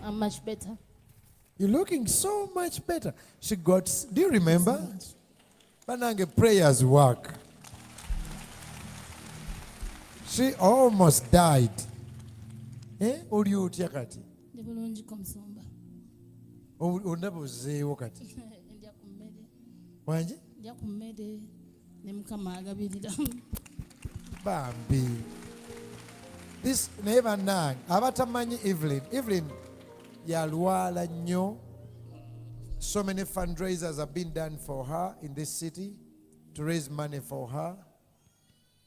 I'm much better. You're looking so much better. She got, do you remember? Banange prayers work. She almost died. Uli utya kati? Ndi bulungi ko musumba. Ondabuzeewo kati. Ndya ku mmere. Wanje? Ndya ku mmere ne Mukama agabirira. Bambi. This never nang. Abatamanyi Evelyn yalwala nnyo. So many fundraisers have been done for her in this city to raise money for her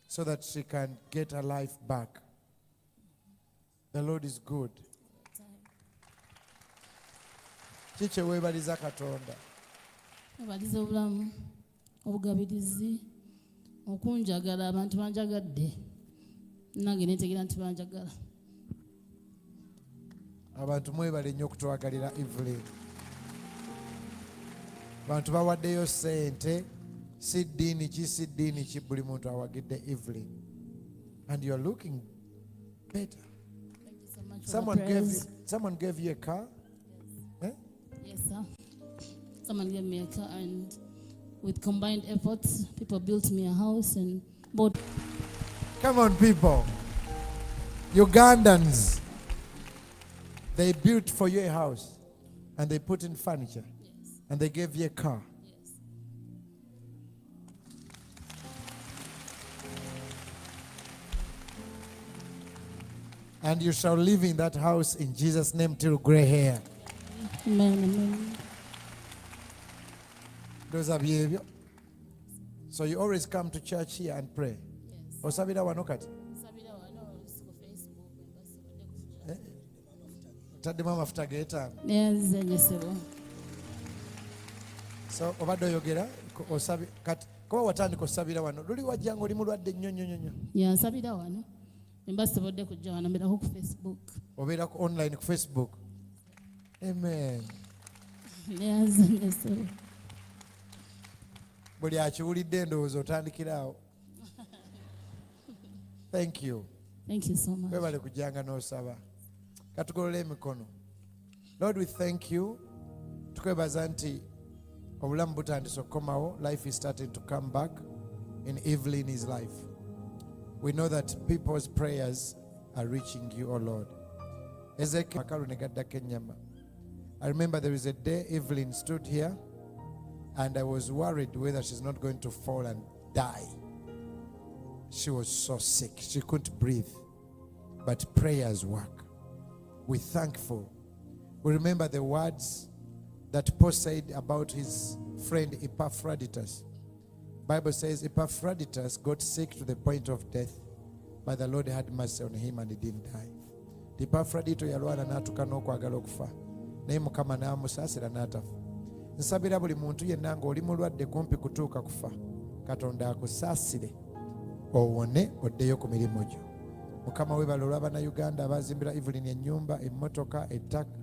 so that she can get her life back. The Lord is good. Chiche webaliza Katonda. Webaliza obulamu, obugabirizi, okunjagala abantu banjagadde. Nange netegera nti banjagala. Abantu mwebale nnyo okutwagalira Evelyn. Abantu bawaddeyo sente, si ddiini ki buli muntu awagidde Evelyn. And you're looking better. Thank you so much Someone gave you a car? Yes. Yes, sir. Someone gave me a car, and with combined efforts, people built me a house and bought. Come on, people. Ugandans. They built for you a house and they put in furniture. Yes. And they gave you a car. Yes. And you shall live in that house in Jesus' name till gray hair. Amen. Those are behavior. So you always come to church here and pray. Yes. Osabira wanokati. Sabira wano ku Facebook Tadema mafuta geta. Yes, nyesebo. So obadde oyogera osabi kati ko watandika osabira wano. Luli wajjango oli mulwadde nnyo. Ya sabira wano. Mbasobodde kujja wano mbera ku Facebook. Obeera ku online ku Facebook. Amen. Yes, nyesebo. Buli akiwulidde ndowooza otandikiraawo. Thank you. Thank you so much. Webale kujjanga n'osaba. Katugolole emikono. Lord, we thank you. Tukwebaza nti obulamu butandise okukomawo. Life is starting to come back in Evelyn's life. We know that people's prayers are reaching you, oh Lord. I remember there is a day Evelyn stood here and I was worried whether she's not going to fall and die. She was so sick. She couldn't breathe. But prayers work. We're thankful. We remember the words that Paul said about his friend Epaphroditus. Bible says Epaphroditus got sick to the point of death, but the Lord had mercy on him and he didn't die. Epaphroditus yalwana n'atuuka n'okwagala okufa. Naye Mukama n'amusaasira n'atafa. Nsabira buli muntu yenna ng'oli mulwadde kumpi kutuuka kufa. Katonda akusaasire owone oddeyo ku mirimu gyo. Mukama webale olw'Abannayuganda abazimbira Evelyn ennyumba, emmotoka,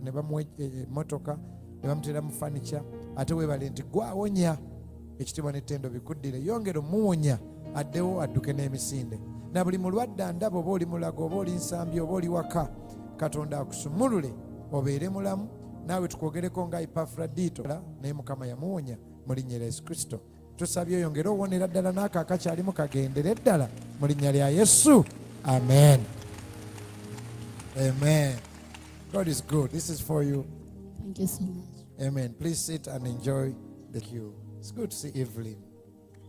ne bamuwa emmotoka, ne bamuteera mu furniture. Ate webale nti gwawonya ekitiibwa n'ettendo bikuddire. Yongera omuwonya addewo adduke n'emisinde. Na buli mulwadde andaba oba oli mulago oba oli nsambi oba oli waka, Katonda akusumulule obeere mulamu. Naawe tukwogereko nga Epafrodito naye Mukama yamuwonya mu linnya lya Yesu Kristo. Tusabye oyongere owonera ddala n'ako akakyalimu kagendere ddala mu linnya lya Yesu. Amen. Amen. God is good. This is for you. Thank you so much. Amen. Please sit and enjoy the cue. It's good to see Evelyn.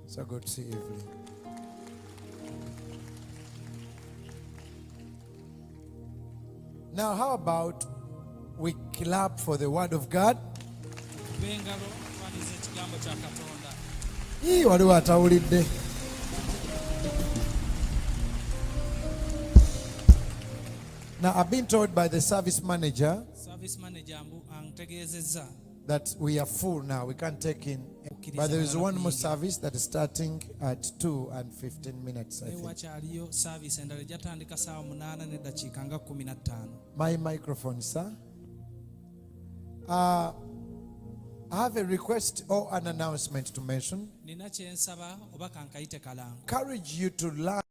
So good to see Evelyn. Now, how about we clap for the word of God? Waliwo atawulidde. Now, I've been told by the service manager that we are full now. We can't take in. But there is one more service that is starting at 2:15, I think. My microphone, sir. I have a request or an announcement to mention. Encourage you to learn